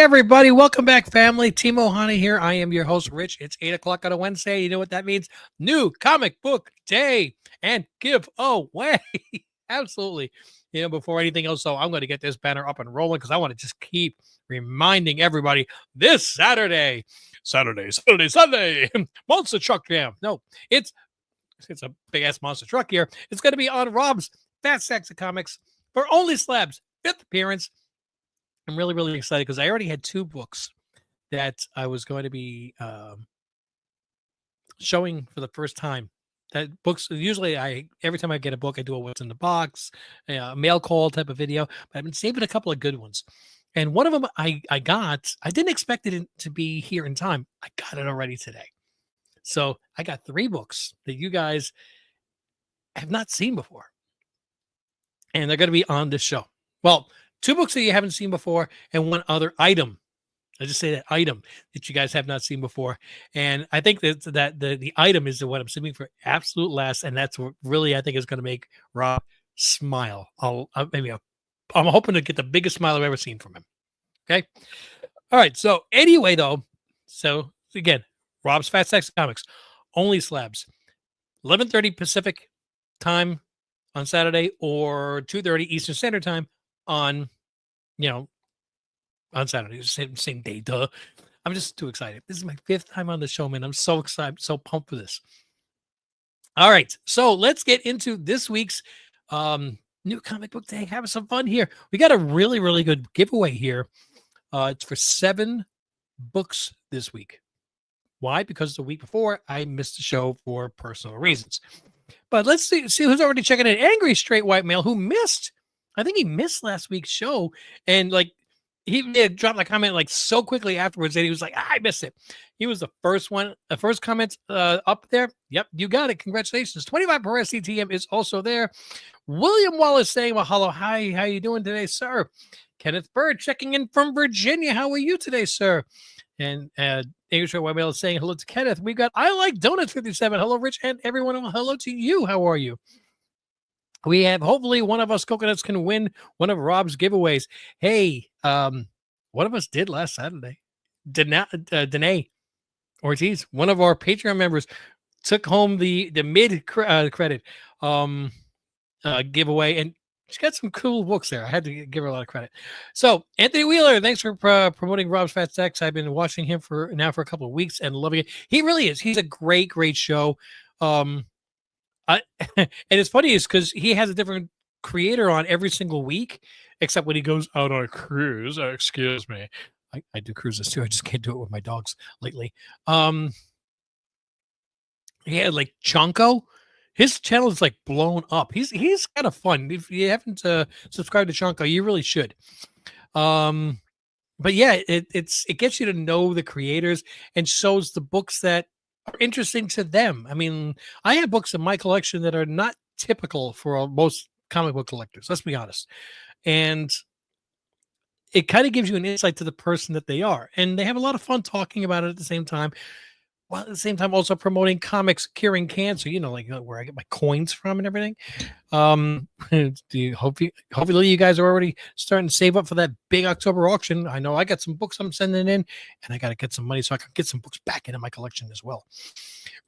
everybody. Welcome back, family. Timo Hana here. I am your host, Rich. It's 8 o'clock on a Wednesday. You know what that means? New comic book day and give away. Absolutely. Before anything else, though, I'm going to get this banner up and rolling because I want to just keep reminding everybody this Sunday, Monster Truck Jam. No, it's a big-ass monster truck here. It's going to be on Rob's Fat Sacks of Comics for Only Slabs' 5th appearance. I'm really, really excited because I already had 2 books that I was going to be showing for the first time. That books, usually every time I get a book, I do a what's in the box, a mail call type of video, but I've been saving a couple of good ones. And one of them I didn't expect it to be here in time. I got it already today. So I got 3 books that you guys have not seen before. And they're going to be on this show. Well, 2 books that you haven't seen before and 1 other item. I just say that item that you guys have not seen before. And I think that the item is what I'm saving for absolute last. And that's what really I think is going to make Rob smile. I'm hoping to get the biggest smile I've ever seen from him. Okay. All right. So anyway, though, so again, Rob's Fat Sacks Comics, Only Slabs, 11:30 Pacific time on Saturday or 2:30 Eastern Standard Time on Saturday, same day. Duh. I'm just too excited. This is my 5th time on the show, man. I'm so excited, so pumped for this. All right, so let's get into this week's new comic book day. Having some fun here. We got a really, really good giveaway here. It's for 7 books this week. Why? Because the week before I missed the show for personal reasons. But let's see who's already checking in. Angry Straight White Male who missed. I think he missed last week's show, and he dropped a comment so quickly afterwards that he was like, I missed it. He was the first comment up there. Yep, you got it. Congratulations. 25 Perez CTM is also there. William Wallace saying, well, hello, hi, how you doing today, sir? Kenneth Bird checking in from Virginia. How are you today, sir? And English White Male is saying hello to Kenneth. We got I Like Donuts 57. Hello, Rich, and everyone. Hello to you. How are you? We have hopefully one of us coconuts can win one of Rob's giveaways. Hey, one of us did last Saturday. Danae Ortiz, one of our Patreon members, took home the mid credit giveaway, and she got some cool books there. I had to give her a lot of credit. So Anthony Wheeler, thanks for promoting Rob's Fat Sacks. I've been watching him for a couple of weeks and loving it. He really is. He's a great, great show. And it's funny is because he has a different creator on every single week, except when he goes out on a cruise. Excuse me. I do cruises too. I just can't do it with my dogs lately. He had Chonko. His channel is blown up. He's kind of fun. If you haven't subscribed to Chonko, you really should. But yeah, it gets you to know the creators and shows the books that are interesting to them. I mean, I have books in my collection that are not typical for most comic book collectors. Let's be honest. And it kind of gives you an insight to the person that they are. And they have a lot of fun talking about it at the same time. While at the same time also promoting comics curing cancer, where I get my coins from and everything. Hopefully you guys are already starting to save up for that big October auction. I know I got some books I'm sending in, and I got to get some money so I can get some books back into my collection as well.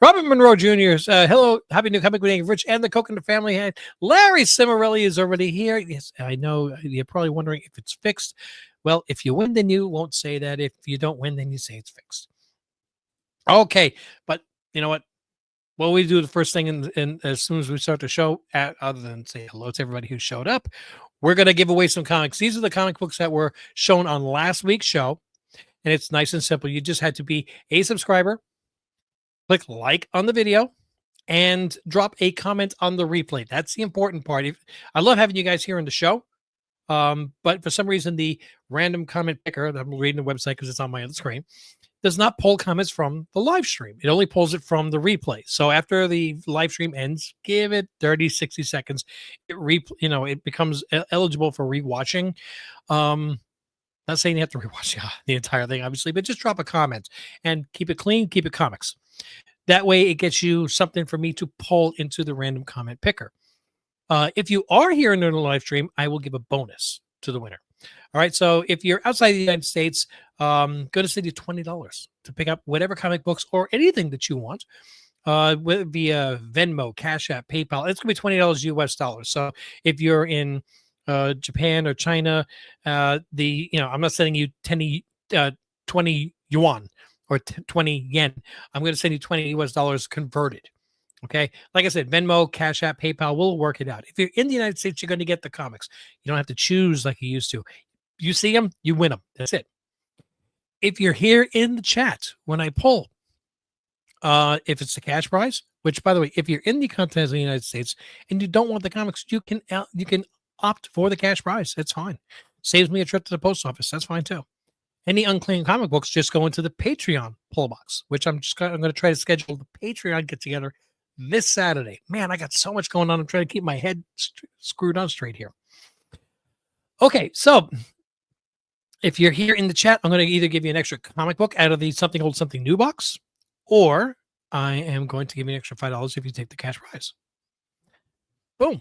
Robert Monroe Jr. Hello, happy new comic book, Rich and the Coconut family. Larry Cimarelli is already here. Yes, I know you're probably wondering if it's fixed. Well, if you win, then you won't say that. If you don't win, then you say it's fixed. Okay, but you know what? Well, we do the first thing, and as soon as we start the show, other than say hello to everybody who showed up, we're going to give away some comics. These are the comic books that were shown on last week's show, and it's nice and simple. You just had to be a subscriber, click like on the video, and drop a comment on the replay. That's the important part. I love having you guys here on the show, but for some reason, the random comment picker, I'm reading the website because it's on my other screen, does not pull comments from the live stream. It only pulls it from the replay. So after the live stream ends, give it 30, 60 seconds. It becomes eligible for rewatching. Not saying you have to rewatch the entire thing, obviously, but just drop a comment and keep it clean, keep it comics. That way it gets you something for me to pull into the random comment picker. If you are here in the live stream, I will give a bonus to the winner. All right. So if you're outside the United States, going to send you $20 to pick up whatever comic books or anything that you want via Venmo, Cash App, PayPal. It's going to be $20 US dollars. So if you're in Japan or China, I'm not sending you 20 yuan or 20 yen. I'm going to send you 20 US dollars converted. Okay. Like I said, Venmo, Cash App, PayPal, we'll work it out. If you're in the United States, you're going to get the comics. You don't have to choose like you used to. You see them, you win them. That's it. If you're here in the chat, when I pull, if it's the cash prize, which by the way, if you're in the continental United States and you don't want the comics, you can opt for the cash prize. That's fine. Saves me a trip to the post office. That's fine too. Any unclaimed comic books just go into the Patreon pull box, which I'm going to try to schedule the Patreon get together this Saturday. Man, I got so much going on. I'm trying to keep my head screwed on straight here. Okay, so if you're here in the chat, I'm going to either give you an extra comic book out of the Something Old Something New box, or I am going to give you an extra $5 if you take the cash prize. Boom.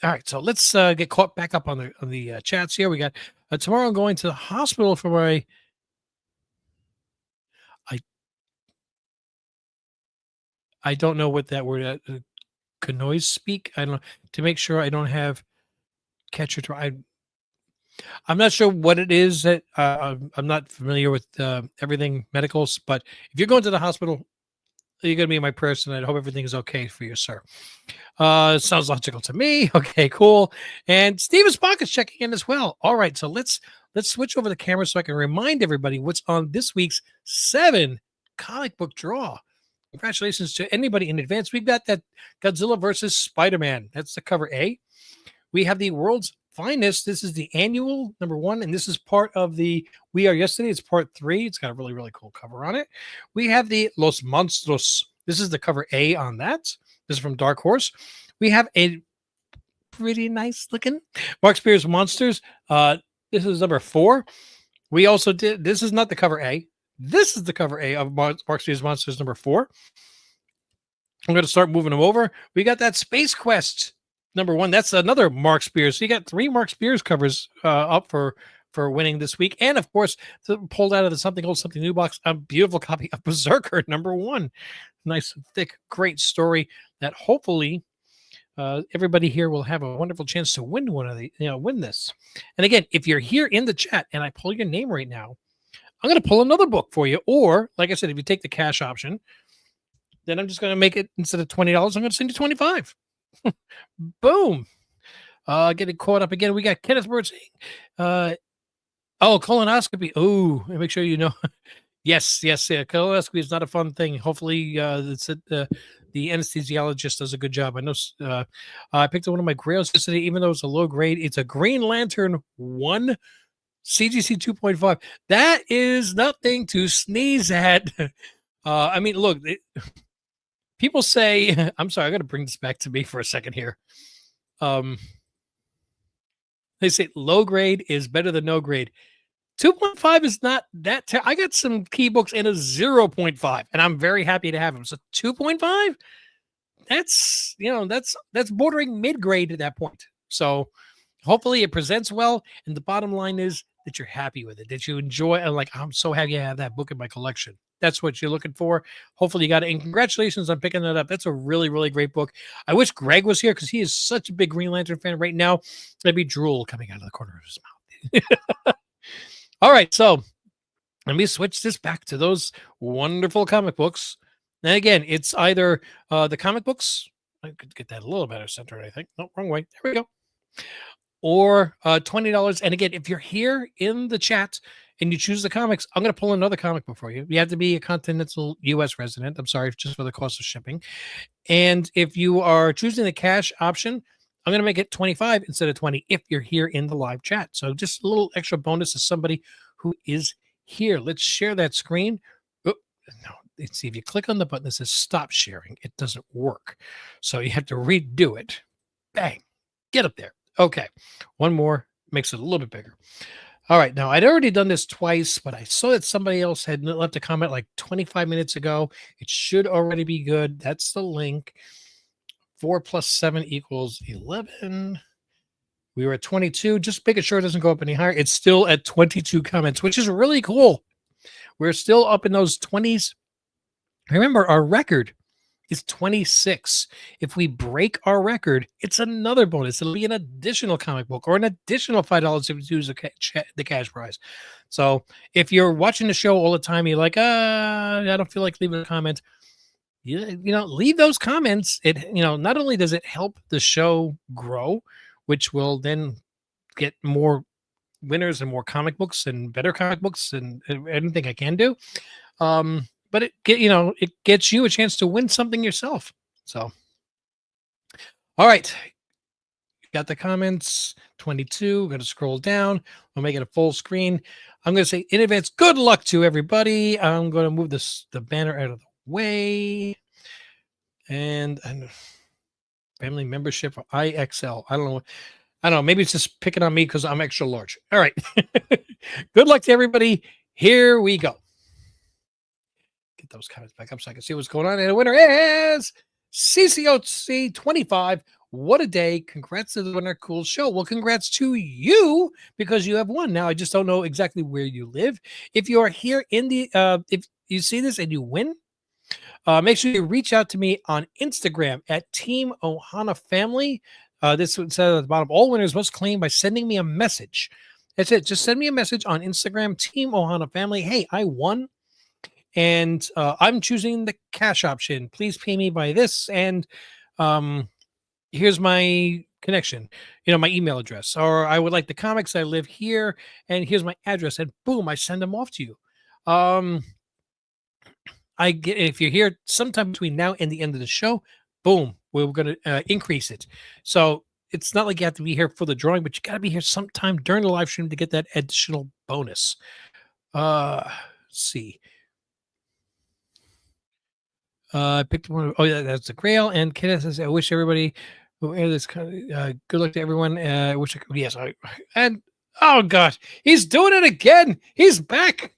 All right, so let's get caught back up on the chats here. We got tomorrow I'm going to the hospital for my I don't know what that word can noise speak. I don't know, to make sure I don't have catch or I'm not sure what it is that I'm not familiar with everything medicals, but if you're going to the hospital, you're going to be my person. I hope everything is okay for you, sir. Sounds logical to me. Okay, cool. And Steven Spock is checking in as well. All right, so let's switch over the camera so I can remind everybody what's on this week's 7 comic book draw. Congratulations to anybody in advance. We've got that Godzilla versus Spider-Man. That's the cover A. We have the World's Finest. This is the annual #1, and this is part of the We Are Yesterday. It's part 3. It's got a really, really cool cover on it. We have the Los Monstros. This is the cover A on that. This is from Dark Horse. We have a pretty nice looking Mark Spears Monsters. This is #4. We also did, this is not the cover A. This is the cover A of Mark Spears Monsters #4. I'm going to start moving them over. We got that Space Quest #1. That's another Mark Spears. So you got 3 Mark Spears covers up for winning this week. And of course, pulled out of the Something Old Something New box, a beautiful copy of Berserker #1. Nice, thick, great story that hopefully everybody here will have a wonderful chance to win win this. And again, if you're here in the chat and I pull your name right now, I'm going to pull another book for you. Or, like I said, if you take the cash option, then I'm just going to make it, instead of $20, I'm going to send you $25. Boom. Getting caught up again. We got Kenneth Bird saying, colonoscopy. Oh, make sure you know. Yes. Colonoscopy is not a fun thing. Hopefully, the anesthesiologist does a good job. I know. I picked up one of my grails yesterday, even though it's a low grade. It's a Green Lantern 1 CGC 2.5. That is nothing to sneeze at. I mean, look, people say, I'm sorry, I got to bring this back to me for a second here. They say low grade is better than no grade. 2.5 is not that. I got some key books in a 0.5, and I'm very happy to have them. So 2.5, that's bordering mid grade at that point. So hopefully it presents well, and the bottom line is that you're happy with it, that you enjoy. And like, I'm so happy I have that book in my collection. That's what you're looking for. Hopefully you got it. And congratulations on picking that up. That's a really, really great book. I wish Greg was here because he is such a big Green Lantern fan right now. There'd be drool coming out of the corner of his mouth. All right. So let me switch this back to those wonderful comic books. And again, it's either the comic books. I could get that a little better centered, I think. No, wrong way. There we go. Or $20. And again, if you're here in the chat and you choose the comics, I'm going to pull another comic book for you. You have to be a continental U.S. resident. I'm sorry, just for the cost of shipping. And if you are choosing the cash option, I'm going to make it 25 instead of 20 if you're here in the live chat. So just a little extra bonus to somebody who is here. Let's share that screen. Oh, no, let's see, if you click on the button that says stop sharing, it doesn't work. So you have to redo it. Bang. Get up there. Okay. One more makes it a little bit bigger. All right. Now, I'd already done this twice, but I saw that somebody else had left a comment like 25 minutes ago. It should already be good. That's the link. 4 + 7 = 11. We were at 22, just making sure it doesn't go up any higher. It's still at 22 comments, which is really cool. We're still up in those 20s. Remember, our record is 26. If we break our record, it's another bonus. It'll be an additional comic book or an additional $5 if you use the cash prize. So if you're watching the show all the time, you're like, I don't feel like leaving a comment. Leave those comments. Not only does it help the show grow, which will then get more winners and more comic books and better comic books and anything I can do. But it gets you a chance to win something yourself. So, all right. Got the comments, 22. We're going to scroll down. We'll make it a full screen. I'm going to say in advance, good luck to everybody. I'm going to move the banner out of the way. And family membership for IXL. I don't know. Maybe it's just picking on me because I'm extra large. All right. Good luck to everybody. Here we go. Get those comments back up so I can see what's going on. And the winner is CCOC 25. What a day. Congrats to the winner. Cool show. Well, congrats to you because you have won. Now, I just don't know exactly where you live. If you are here in the, if you see this and you win, make sure you reach out to me on Instagram at Team Ohana Family. This says at the bottom, all winners must claim by sending me a message. That's it. Just send me a message on Instagram, Team Ohana Family. Hey, I won. And I'm choosing the cash option. Please pay me by this. And here's my connection, my email address. Or I would like the comics. I live here. And here's my address. And boom, I send them off to you. If you're here sometime between now and the end of the show, boom, we're going to increase it. So it's not like you have to be here for the drawing, but you got to be here sometime during the live stream to get that additional bonus. Let's see. I picked one. Oh, yeah, that's the Grail. And Kenneth says, I wish everybody this good luck to everyone. I wish I could. Yes. Oh, gosh, he's doing it again. He's back.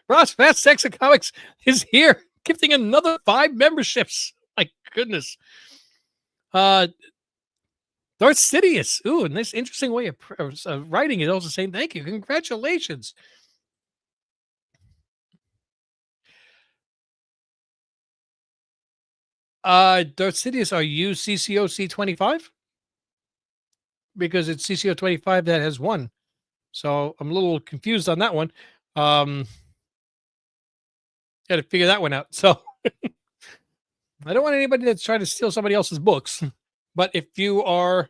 Ross Fast Sex and Comics is here, gifting another 5 memberships. My goodness. Darth Sidious. Ooh, and this interesting way of writing is also saying thank you. Congratulations. Darth Sidious, are you CCOC 25? Because it's CCO 25 that has won. So I'm a little confused on that one. Got to figure that one out. So I don't want anybody that's trying to steal somebody else's books. But if you are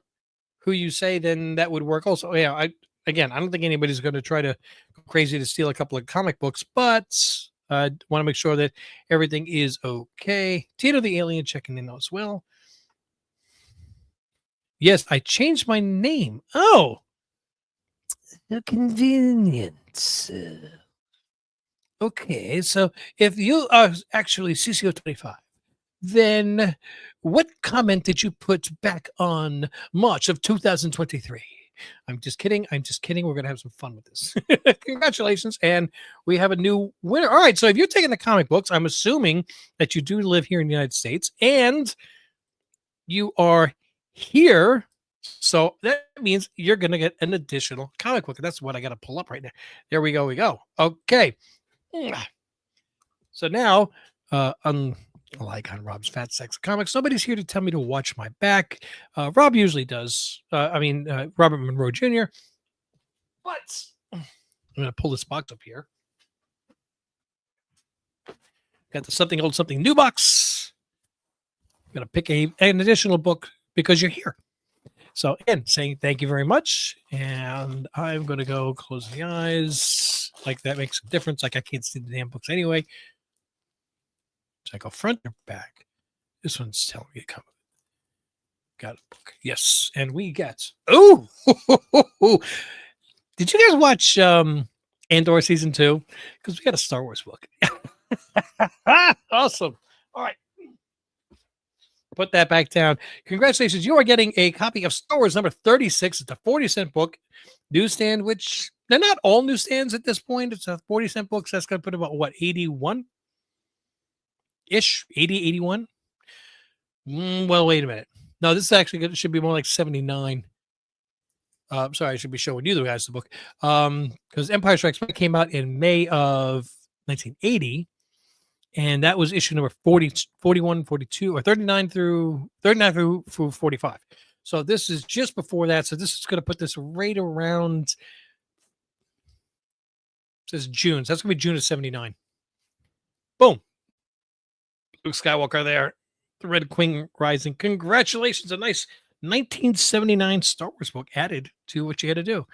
who you say, then that would work also. Yeah, I don't think anybody's going to try to go crazy to steal a couple of comic books, but I want to make sure that everything is okay. Tito the Alien checking in as well. Yes, I changed my name. Oh, the convenience. Okay, so if you are actually CCO 25, then what comment did you put back on March of 2023? I'm just kidding. We're going to have some fun with this. Congratulations. And we have a new winner. All right. So if you're taking the comic books, I'm assuming that you do live here in the United States and you are here. So that means you're going to get an additional comic book. That's what I got to pull up right now. There we go. Okay. So now, like on Rob's Fat Sex Comics, nobody's here to tell me to watch my back. Rob usually does. Robert Monroe Jr. But I'm going to pull this box up here. Got the Something Old Something New box. I'm going to pick an additional book because you're here. So again, saying thank you very much. And I'm going to go close the eyes. Like that makes a difference. Like I can't see the damn books anyway. So I go front or back. This one's telling me to come. Got a book. Yes. And we get. Oh! Did you guys watch Andor season 2? Because we got a Star Wars book. Awesome. All right. Put that back down. Congratulations. You are getting a copy of Star Wars number 36. It's a 40-cent book. Newsstand, which they're not all newsstands at this point. It's a 40-cent book. So that's going to put about, 81-ish? 80, 81? Well, wait a minute. No, this is actually should be more like 79. Sorry, I should be showing you the guys the book. Because Empire Strikes Back came out in May of 1980, and that was issue number 40, 41, 42, or 39 through 45. So this is just before that. So this is going to put this right around, it says June. So that's going to be June of 79. Boom. Luke Skywalker there. The Red Queen Rising. Congratulations. A nice 1979 Star Wars book added to what you had to do.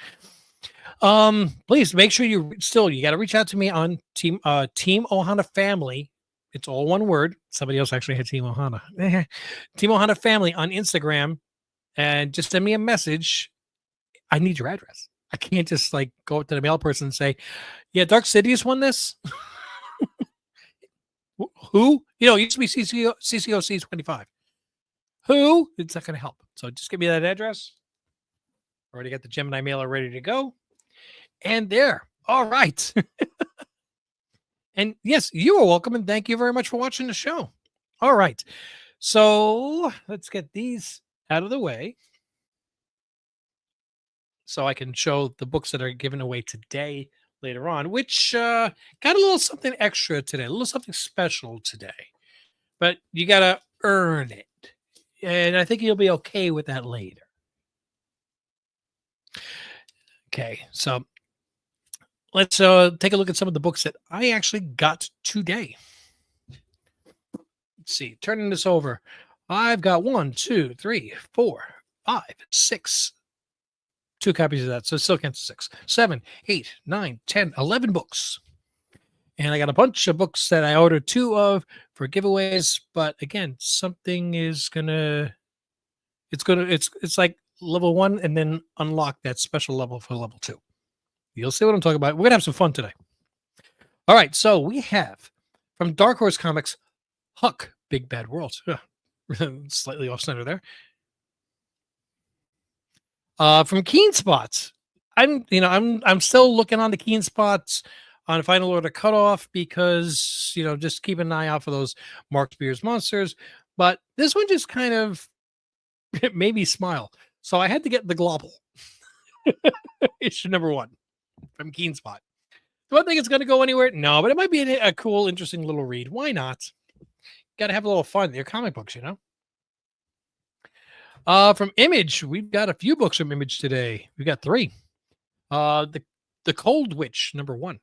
Please make sure you got to reach out to me on Team Ohana Family. It's all one word. Somebody else actually had Team Ohana. Team Ohana Family on Instagram, and just send me a message. I need your address. I can't just like go up to the mail person and say, "Yeah, Dark Sidious won this." Who? You know, it used to be CCOC 25. Who? It's not going to help. So just give me that address. Already got the Gemini mailer ready to go. And there. All right. And yes, you are welcome. And thank you very much for watching the show. All right. So let's get these out of the way so I can show the books that are given away today later on, which got a little something extra today, a little something special today. But you got to earn it. And I think you'll be okay with that later. Okay, so let's take a look at some of the books that I actually got today. Let's see, turning this over. I've got 1, 2, 3, 4, 5, 6. 2 copies of that, so still counts as 6, 7, 8, 9, 10, 11 books. And I got a bunch of books that I ordered 2 of for giveaways. But again, something is it's like level 1 and then unlock that special level for level 2. You'll see what I'm talking about. We're gonna have some fun today. All right, so we have from Dark Horse Comics, Huck, Big Bad World. Slightly off center there. From Keen Spots, I'm still looking on the Keen Spots on Final Order Cutoff because just keep an eye out for those Mark Spears monsters. But this one just kind of it made me smile, so I had to get the Globble issue number 1 from Keen Spot. Do I think it's going to go anywhere? No, but it might be a cool, interesting little read. Why not? Got to have a little fun. They're comic books, From Image, we've got a few books from Image today. We've got 3. The Cold Witch, number 1.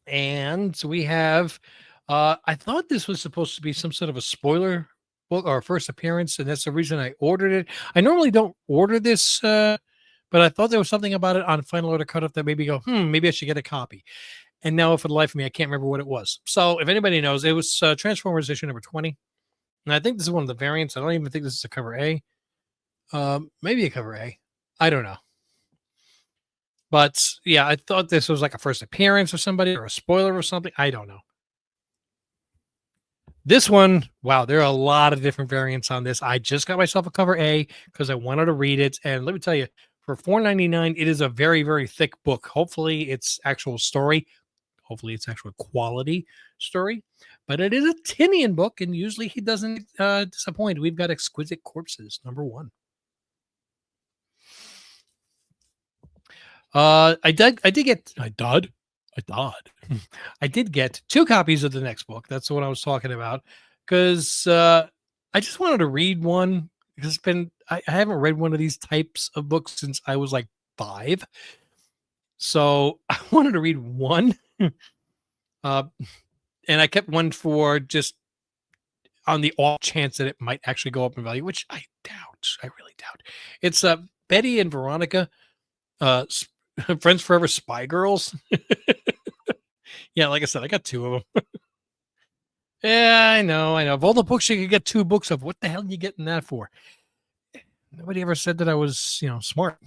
And so we have, I thought this was supposed to be some sort of a spoiler book or first appearance, and that's the reason I ordered it. I normally don't order this, but I thought there was something about it on Final Order Cutoff that made me go, maybe I should get a copy. And now, for the life of me, I can't remember what it was. So if anybody knows, it was Transformers issue number 20. And I think this is one of the variants. I don't even think this is a cover A. Maybe a cover A. I don't know. But yeah, I thought this was like a first appearance of somebody or a spoiler or something. I don't know. This one, wow, there are a lot of different variants on this. I just got myself a cover A because I wanted to read it. And let me tell you, for $4.99, it is a very, very thick book. Hopefully it's actual story. Hopefully it's actual quality story. But it is a Tinian book, and usually he doesn't disappoint. We've got Exquisite Corpses, number 1. I did get 2 copies of the next book. That's what I was talking about, because I just wanted to read one. I haven't read one of these types of books since I was like 5, so I wanted to read one. And I kept one for just on the off chance that it might actually go up in value, which I doubt. I really doubt. It's Betty and Veronica, Friends Forever Spy Girls. Yeah, like I said, I got 2 of them. Yeah, I know. Of all the books you could get 2 books of, what the hell are you getting that for? Nobody ever said that I was, smart.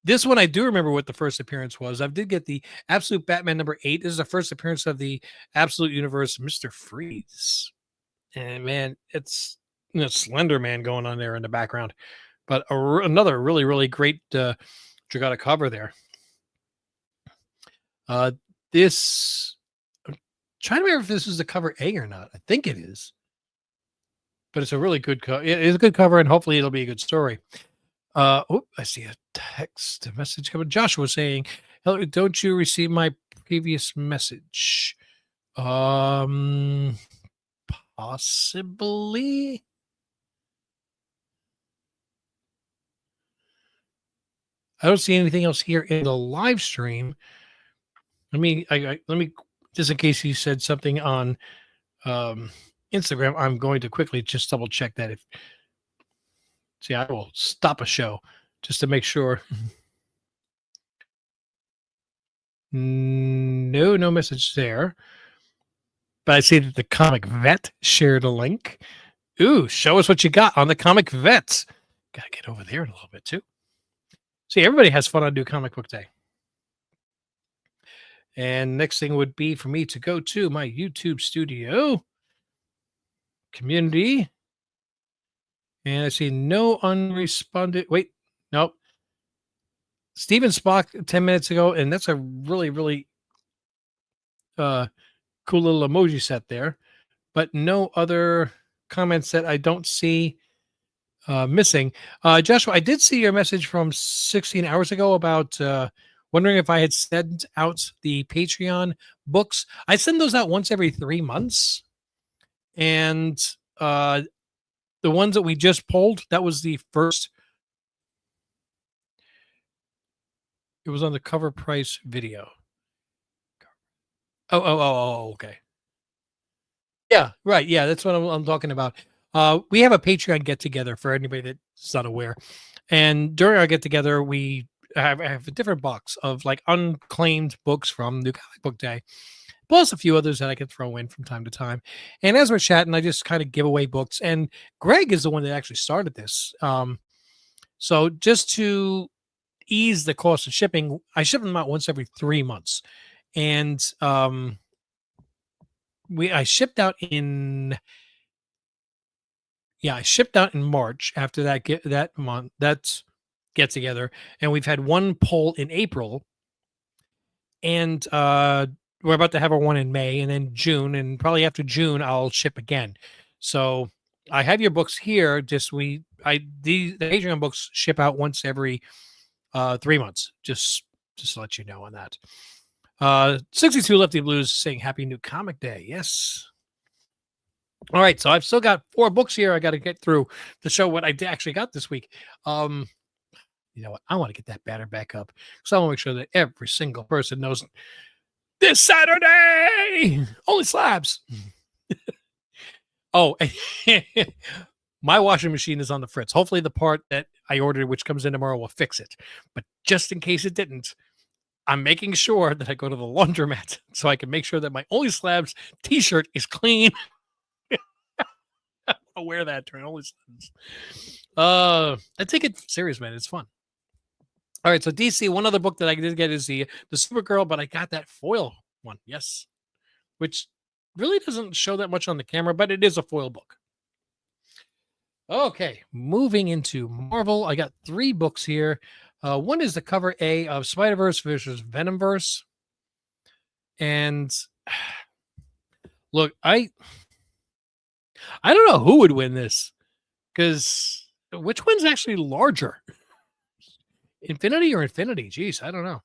This one I do remember what the first appearance was. I did get the Absolute Batman number 8. This is the first appearance of the Absolute Universe, Mr. Freeze. And man, it's Slender Man going on there in the background. But another really, really great Dragata cover there. This, I'm trying to remember if this is the cover A or not. I think it is. but it's a really good cover. It's a good cover, and hopefully it'll be a good story. I see a text a message coming. Joshua saying, "Hello, don't you receive my previous message?" Um, Possibly. I don't see anything else here in the live stream. Let me just in case you said something on um Instagram. I'm going to quickly just double check that. If see, I will stop a show just to make sure. No, no message there. But I see that the Comic Vet shared a link. Ooh, show us what you got on the Comic Vets. Gotta get over there in a little bit too. See, everybody has fun on New Comic Book Day. And next thing would be for me to go to my YouTube studio, community, and I see no unresponded. Wait, nope. Steven Spock 10 minutes ago, and that's a really, really cool little emoji set there. But no other comments that I don't see missing. Joshua, I did see your message from 16 hours ago about wondering if I had sent out the Patreon books. I send those out once every 3 months. And the ones that we just pulled, that was the first. It was on the cover price video. Okay. Yeah, right. Yeah, that's what I'm talking about. We have a Patreon get together for anybody that's not aware. And during our get together, we have a different box of like unclaimed books from New Comic Book Day, plus a few others that I can throw in from time to time. And as we're chatting, I just kind of give away books. And Greg is the one that actually started this. So just to ease the cost of shipping, I ship them out once every 3 months. And I shipped out in March after that month. That's get together, and we've had one poll in April, and we're about to have our one in May, and then June, and probably after June I'll ship again. So I have your books here. The Patreon books ship out once every 3 months. Just to let you know on that. 62 Lefty Blues saying Happy New Comic Day. Yes. All right, so I've still got 4 books here I got to get through to show what I actually got this week. You know what? I want to get that banner back up because I want to make sure that every single person knows this Saturday only slabs. Oh, my washing machine is on the fritz. Hopefully, the part that I ordered, which comes in tomorrow, will fix it. But just in case it didn't, I'm making sure that I go to the laundromat so I can make sure that my Only Slabs T-shirt is clean. I'll wear that during Only Slabs. I take it serious, man. It's fun. All right, so DC, one other book that I did get is the Supergirl, but I got that foil one, yes, which really doesn't show that much on the camera, but it is a foil book. Okay, moving into Marvel, I got 3 books here. One is the cover A of Spider-Verse versus Venomverse, and look, I don't know who would win this because which one's actually larger? Infinity or Infinity? Jeez, I don't know.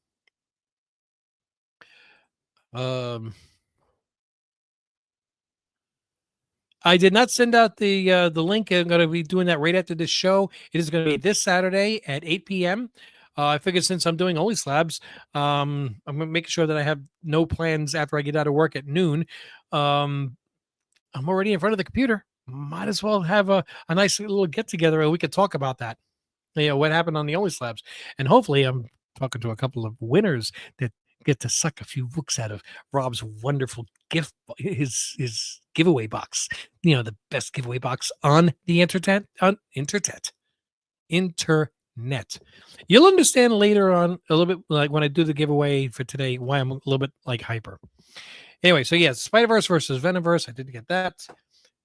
I did not send out the link. I'm going to be doing that right after this show. It is going to be this Saturday at 8 p.m. I figured since I'm doing Only Slabs, I'm making sure that I have no plans after I get out of work at noon. I'm already in front of the computer. Might as well have a nice little get together and we could talk about that. You know, what happened on the Only Slabs. And hopefully I'm talking to a couple of winners that get to suck a few books out of Rob's wonderful gift, his giveaway box. You know, the best giveaway box on the internet. You'll understand later on a little bit, like when I do the giveaway for today, why I'm a little bit like hyper. Anyway, so yeah, Spider-Verse versus Venomverse. I did get that.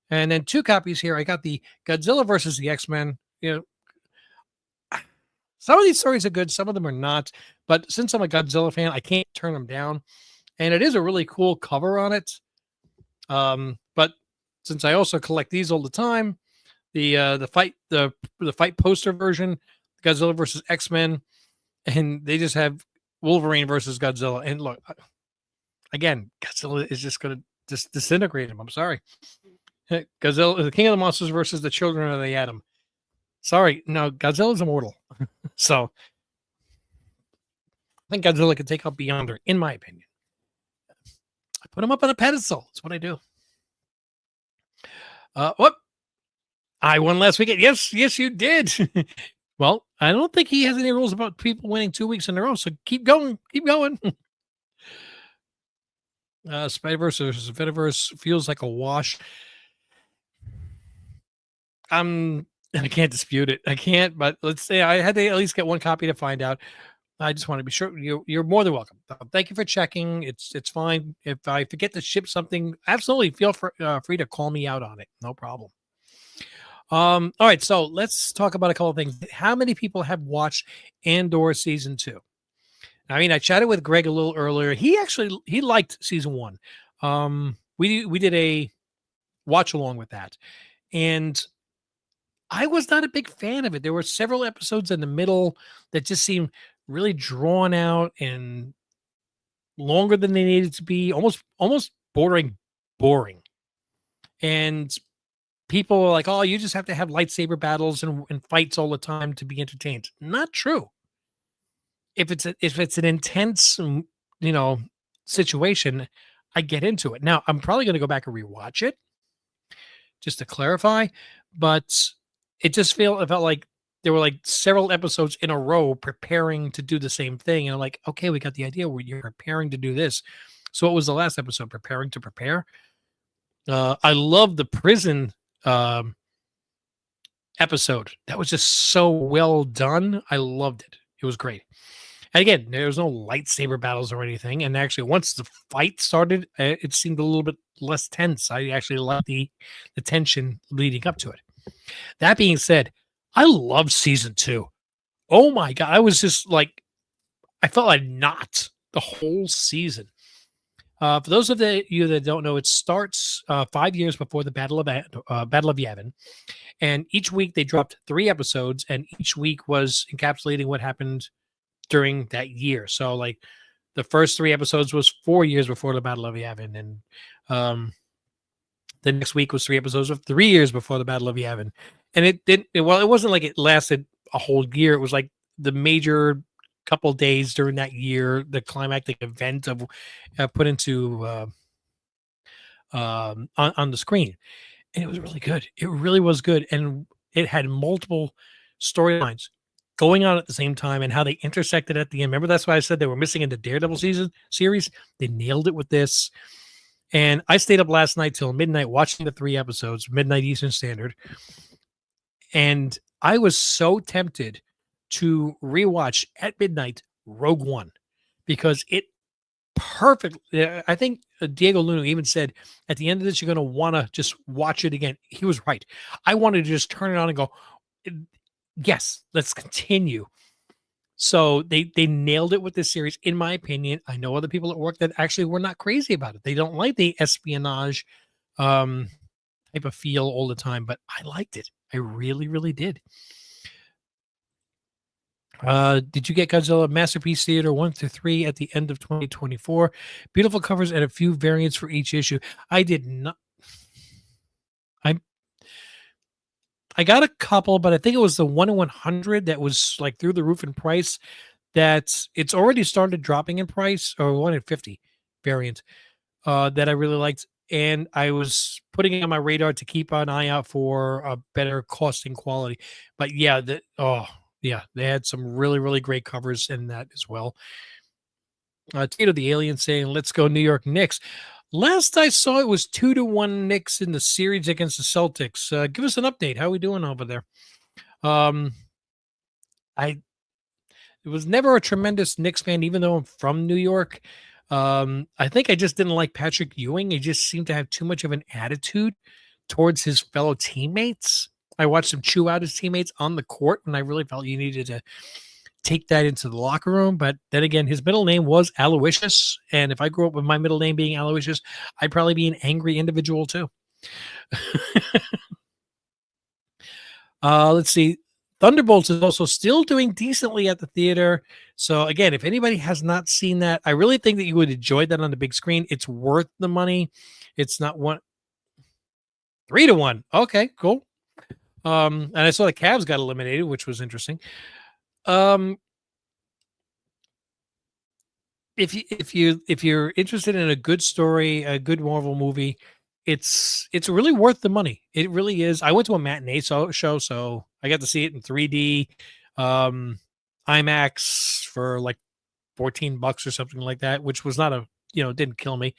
And then 2 copies here. I got the Godzilla versus the X-Men. You know, some of these stories are good, some of them are not. But since I'm a Godzilla fan, I can't turn them down. And it is a really cool cover on it. But since I also collect these all the time, the fight poster version, Godzilla versus X-Men, and they just have Wolverine versus Godzilla. And look, again, Godzilla is just going to just disintegrate him. I'm sorry. Godzilla, the King of the Monsters versus the Children of the Atom. Sorry, no, Godzilla's immortal. So I think Godzilla can take out Beyonder, in my opinion. I put him up on a pedestal. That's what I do. What? I won last weekend. Yes, you did. Well, I don't think he has any rules about people winning 2 weeks in a row. So keep going. Spider-Verse versus Vetiverse feels like a wash. And I can't dispute it. I can't, but let's say I had to at least get one copy to find out. I just want to be sure you're more than welcome. Thank you for checking. It's fine. If I forget to ship something, absolutely feel free to call me out on it. No problem. All right, so let's talk about a couple of things. How many people have watched Andor season 2? I mean, I chatted with Greg a little earlier. He liked season 1. We did a watch along with that, and I was not a big fan of it. There were several episodes in the middle that just seemed really drawn out and longer than they needed to be, almost bordering boring. And people were like, "Oh, you just have to have lightsaber battles and fights all the time to be entertained." Not true. If it's an intense, situation, I get into it. Now, I'm probably going to go back and rewatch it just to clarify, but it felt like there were like several episodes in a row preparing to do the same thing. And I'm like, okay, we got the idea where you're preparing to do this. So what was the last episode? Preparing to prepare. I love the prison episode. That was just so well done. I loved it. It was great. And again, there was no lightsaber battles or anything. And actually, once the fight started, it seemed a little bit less tense. I actually liked the tension leading up to it. That being said, I love season 2. Oh my God. I was just like, I felt like not the whole season. For those of you that don't know, it starts 5 years before the Battle of Yavin. And each week they dropped 3 episodes, and each week was encapsulating what happened during that year. So like the first 3 episodes was 4 years before the Battle of Yavin, and the next week was 3 episodes of 3 years before the Battle of Yavin. And it wasn't like it lasted a whole year. It was like the major couple days during that year, the climactic event of put into on the screen. And it was really good. It really was good. And it had multiple storylines going on at the same time and how they intersected at the end. Remember, that's why I said they were missing in the Daredevil series. They nailed it with this. And I stayed up last night till midnight watching the 3 episodes, midnight Eastern Standard. And I was so tempted to rewatch at midnight Rogue One because it perfectly. I think Diego Luna even said at the end of this, you're going to want to just watch it again. He was right. I wanted to just turn it on and go, yes, let's continue. So they nailed it with this series, in my opinion. I know other people at work that actually were not crazy about it. They don't like the espionage type of feel all the time, but I liked it. I really, really did. Did you get Godzilla Masterpiece Theater 1 through 3 at the end of 2024? Beautiful covers and a few variants for each issue. I did not. I got a couple, but I think it was the 1 in 100 that was like through the roof in price. That it's already started dropping in price, or 1 in 50 variant that I really liked. And I was putting it on my radar to keep an eye out for a better costing quality. But yeah, they had some really, really great covers in that as well. Tito the Alien saying, "Let's go New York Knicks." Last I saw, it was 2-1 Knicks in the series against the Celtics. Give us an update. How are we doing over there? I was never a tremendous Knicks fan, even though I'm from New York. I think I just didn't like Patrick Ewing. He just seemed to have too much of an attitude towards his fellow teammates. I watched him chew out his teammates on the court, and I really felt you needed to take that into the locker room. But then again, his middle name was Aloysius. And if I grew up with my middle name being Aloysius, I'd probably be an angry individual too. Let's see. Thunderbolts is also still doing decently at the theater. So again, if anybody has not seen that, I really think that you would enjoy that on the big screen. It's worth the money. It's not 3-1. Okay, cool. And I saw the Cavs got eliminated, which was interesting. Um, if you're interested in a good story, a good Marvel movie, it's really worth the money. It really is. I went to a matinee show, so I got to see it in 3D, um, IMAX for like $14 or something like that, which was not didn't kill me.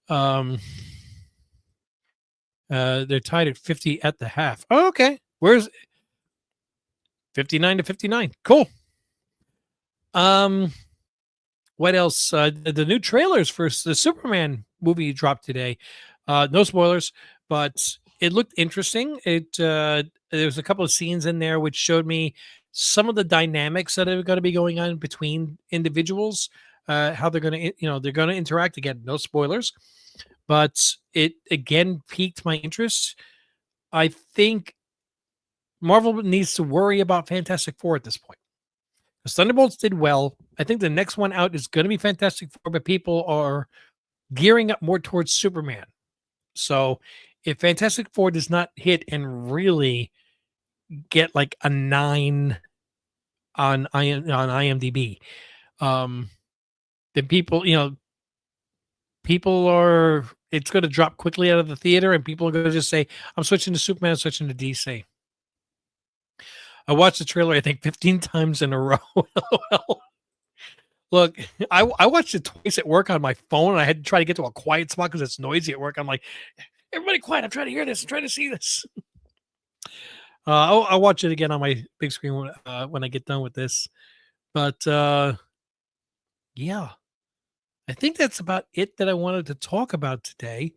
Um, they're tied at 50 at the half. Oh, okay, where's 59-59? Cool. Um, What else? The new trailers for the Superman movie dropped today. No spoilers, but it looked interesting. There was a couple of scenes in there which showed me some of the dynamics that are going to be going on between individuals. How they're going to, they're going to interact again. No spoilers, but it again piqued my interest. I think Marvel needs to worry about Fantastic Four at this point. Because Thunderbolts did well. I think the next one out is going to be Fantastic Four, but people are gearing up more towards Superman. So if Fantastic Four does not hit and really get like a 9 on IMDb, then people are, it's going to drop quickly out of the theater, and people are going to just say, "I'm switching to Superman, I'm switching to DC." I watched the trailer, I think, 15 times in a row. Look, I watched it twice at work on my phone, and I had to try to get to a quiet spot because it's noisy at work. I'm like, everybody quiet. I'm trying to hear this. I'm trying to see this. I'll watch it again on my big screen when I get done with this. But yeah, I think that's about it that I wanted to talk about today.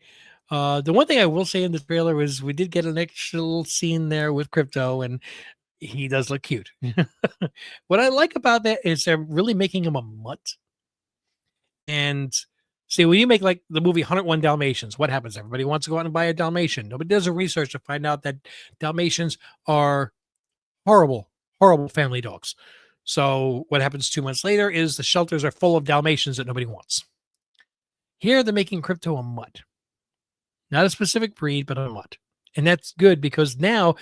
The one thing I will say in the trailer is we did get an extra little scene there with Crypto, and he does look cute. What I like about that is they're really making him a mutt. And see, when you make like the movie 101 Dalmatians, what happens? Everybody wants to go out and buy a Dalmatian. Nobody does a research to find out that Dalmatians are horrible, horrible family dogs. So what happens 2 months later is the shelters are full of Dalmatians that nobody wants. Here they're making Crypto a mutt. Not a specific breed, but a mutt. And that's good because now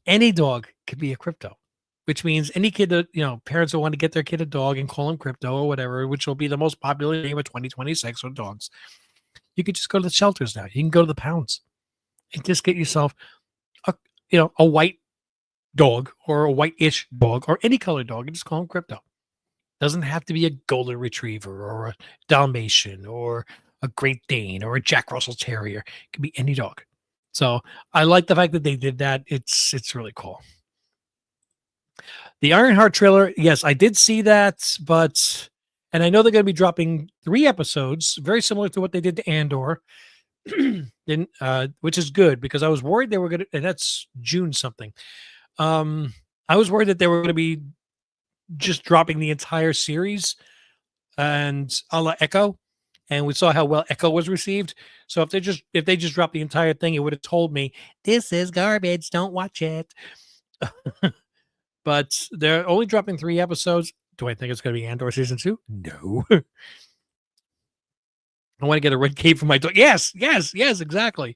any dog could be a Crypto, which means any kid that, parents will want to get their kid a dog and call him Crypto or whatever, which will be the most popular name of 2026 for dogs. You could just go to the shelters now. You can go to the pounds and just get yourself a white dog or a white-ish dog or any color dog and just call him Crypto. Doesn't have to be a golden retriever or a Dalmatian or a Great Dane or a Jack Russell Terrier. It could be any dog. So I like the fact that they did that. It's really cool. The Ironheart trailer, yes, I did see that, and I know they're going to be dropping 3 episodes, very similar to what they did to Andor, which is good because I was worried they were going to, and that's June something. I was worried that they were going to be just dropping the entire series and a la Echo, and we saw how well Echo was received. So if they just dropped the entire thing, it would have told me this is garbage. Don't watch it. But they're only dropping 3 episodes. Do I think it's going to be Andor season 2? No. I want to get a red cape for my dog. Yes, exactly.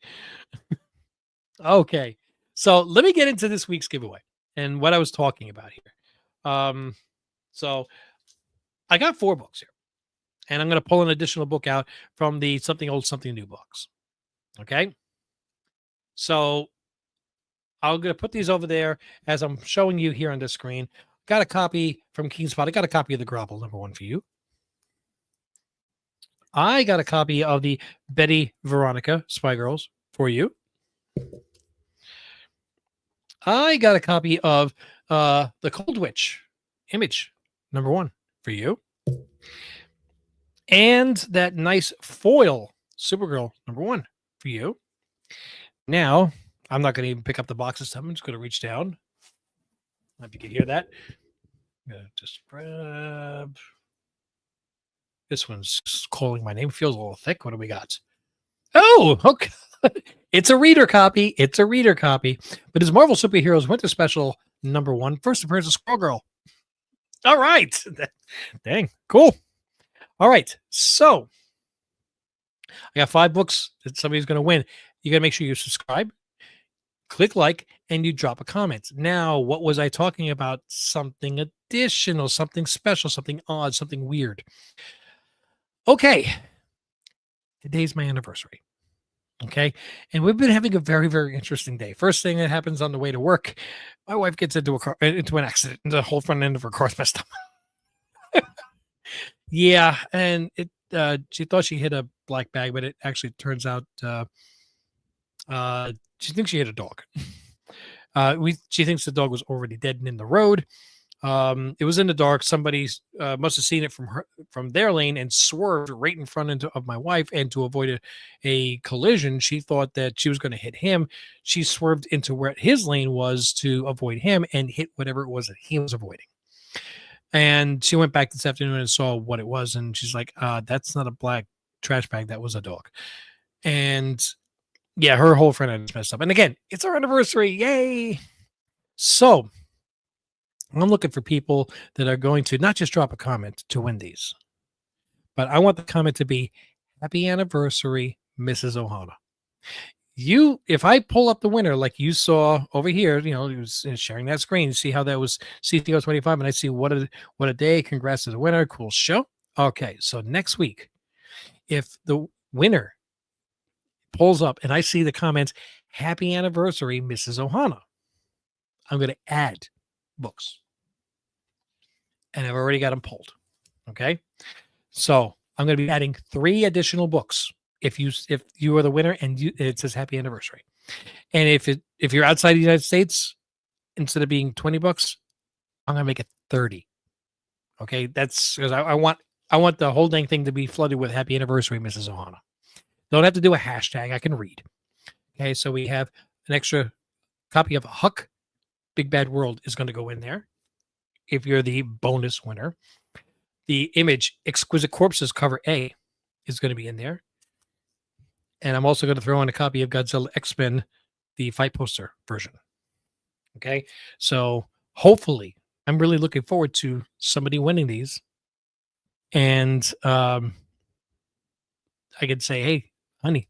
Okay. So let me get into this week's giveaway and what I was talking about here. So I got 4 books here, and I'm going to pull an additional book out from the Something Old, Something New box. Okay. So I'm going to put these over there as I'm showing you here on the screen. Got a copy from Keenspot. I got a copy of the Grapple #1 for you. I got a copy of the Betty Veronica Spy Girls for you. I got a copy of the Cold Witch Image #1 for you. And that nice foil Supergirl #1 for you. Now, I'm not going to even pick up the box this time. I'm just going to reach down. If you can hear that. Just grab. This one's calling my name. Feels a little thick. What do we got? Oh, okay. It's a reader copy. It's a reader copy. But it's Marvel Superheroes Winter Special #1, first appearance of Squirrel Girl. All right. Dang, cool. All right. So I got 5 books that somebody's going to win. You got to make sure you subscribe, click like, and you drop a comment. Now, what was I talking about? Something additional, something special, something odd, something weird. Okay. Today's my anniversary. Okay. And we've been having a very, very interesting day. First thing that happens on the way to work, my wife gets into an accident and the whole front end of her car's messed up. Yeah. And she thought she hit a black bag, but it actually turns out she thinks she hit a dog. She thinks the dog was already dead and in the road. It was in the dark. Somebody must have seen it from their lane and swerved right in front of my wife. And to avoid a collision, she thought that she was going to hit him. She swerved into where his lane was to avoid him and hit whatever it was that he was avoiding. And she went back this afternoon and saw what it was, and she's like, "That's not a black trash bag. That was a dog." And yeah, her whole front end is messed up. And again, it's our anniversary. Yay! So I'm looking for people that are going to not just drop a comment to win these, but I want the comment to be "Happy Anniversary, Mrs. Ohana." If I pull up the winner like you saw over here, he was sharing that screen, see how that was CTO 25, and I see what a day. Congrats to the winner. Cool show. Okay, so next week, if the winner pulls up and I see the comments, "Happy Anniversary, Mrs. Ohana," I'm going to add books. And I've already got them pulled. Okay. So I'm going to be adding 3 additional books if you are the winner and it says "Happy Anniversary." And if you're outside the United States, instead of being $20, I'm going to make it 30. Okay. That's because I want the whole dang thing to be flooded with "Happy Anniversary, Mrs. Ohana." Don't have to do a hashtag. I can read. Okay. So we have an extra copy of Huck, Big Bad World is going to go in there if you're the bonus winner. The Image Exquisite Corpses cover A is going to be in there. And I'm also going to throw in a copy of Godzilla X-Men, the fight poster version. Okay. So hopefully, I'm really looking forward to somebody winning these. And I could say, "Hey, honey,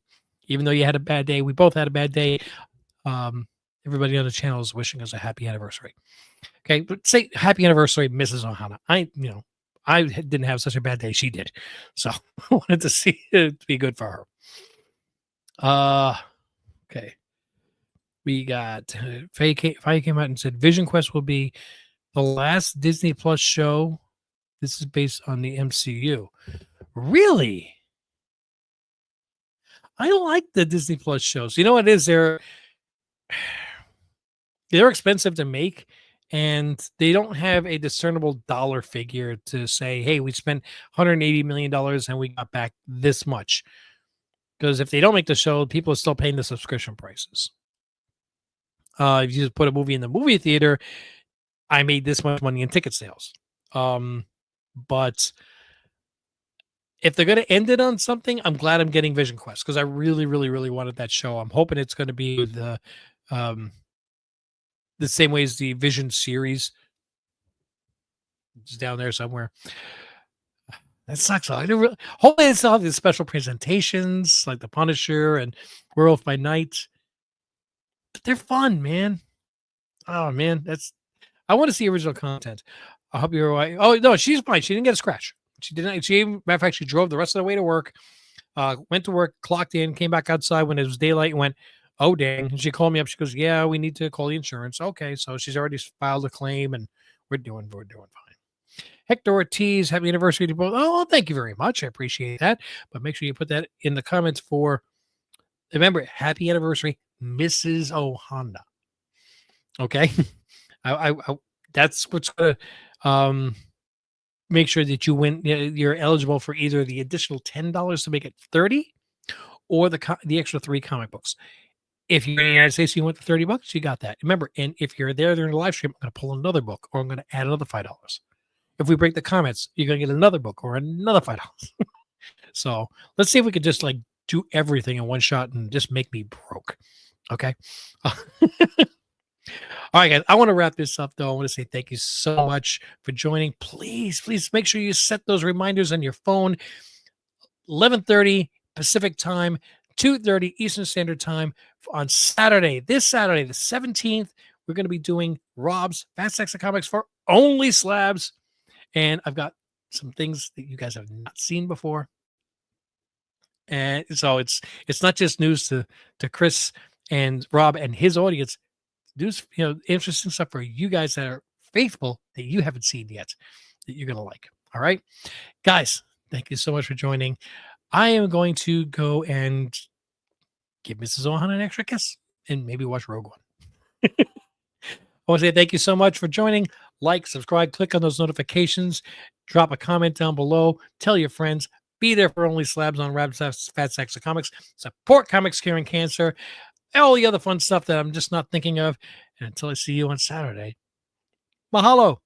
even though you had a bad day, we both had a bad day. Everybody on the channel is wishing us a happy anniversary." Okay. But say "Happy Anniversary, Mrs. Ohana." I didn't have such a bad day. She did. So I wanted to see it be good for her. Okay. We got Faye came out and said Vision Quest will be the last Disney Plus show. This is based on the MCU. Really? I like the Disney Plus shows. You know what it is? They're expensive to make, and they don't have a discernible dollar figure to say, "Hey, we spent $180 million and we got back this much." Because if they don't make the show, people are still paying the subscription prices. If you just put a movie in the movie theater, I made this much money in ticket sales. But if they're going to end it on something, I'm glad I'm getting Vision Quest because I really, really, really wanted that show. I'm hoping it's going to be the same way as the Vision series. It's down there somewhere. That sucks. Hopefully they still have these special presentations like The Punisher and Werewolf by Night. But they're fun, man. Oh man, I want to see original content. I hope you're right. Oh no, she's fine. She didn't get a scratch. She didn't. Matter of fact, she drove the rest of the way to work. Went to work, clocked in, came back outside when it was daylight, and went, "Oh dang!" And she called me up. She goes, "Yeah, we need to call the insurance." Okay, so she's already filed a claim, and we're doing fine. Hector Ortiz, happy anniversary to both. Oh, thank you very much. I appreciate that. But make sure you put that in the comments for. Remember, happy anniversary, Mrs. Ohana. Okay, I that's what's gonna make sure that you win. You're eligible for either the additional $10 to make it 30, or the extra 3 comic books. If you're in the United States, you want the $30, you got that. Remember, and if you're there during the live stream, I'm going to pull another book, or I'm going to add another $5. If we break the comments, you're going to get another book or another $5. So let's see if we could just like do everything in one shot and just make me broke. Okay. All right, guys. I want to wrap this up, though. I want to say thank you so much for joining. Please, please make sure you set those reminders on your phone. 11:30 Pacific time, 2:30 Eastern Standard Time on Saturday. This Saturday, the 17th, we're going to be doing Rob's Fat Sex and Comics for only slabs. And I've got some things that you guys have not seen before. And so it's not just news to Chris and Rob and his audience. News, interesting stuff for you guys that are faithful that you haven't seen yet that you're gonna like. All right, guys, thank you so much for joining. I am going to go and give Mrs. Ohan an extra kiss and maybe watch Rogue One. I want to say thank you so much for joining. Like, subscribe, click on those notifications, drop a comment down below, tell your friends, be there for Only Slabs on Rab Fat Sex and Comics, support comics curing cancer, all the other fun stuff that I'm just not thinking of. And until I see you on Saturday, mahalo.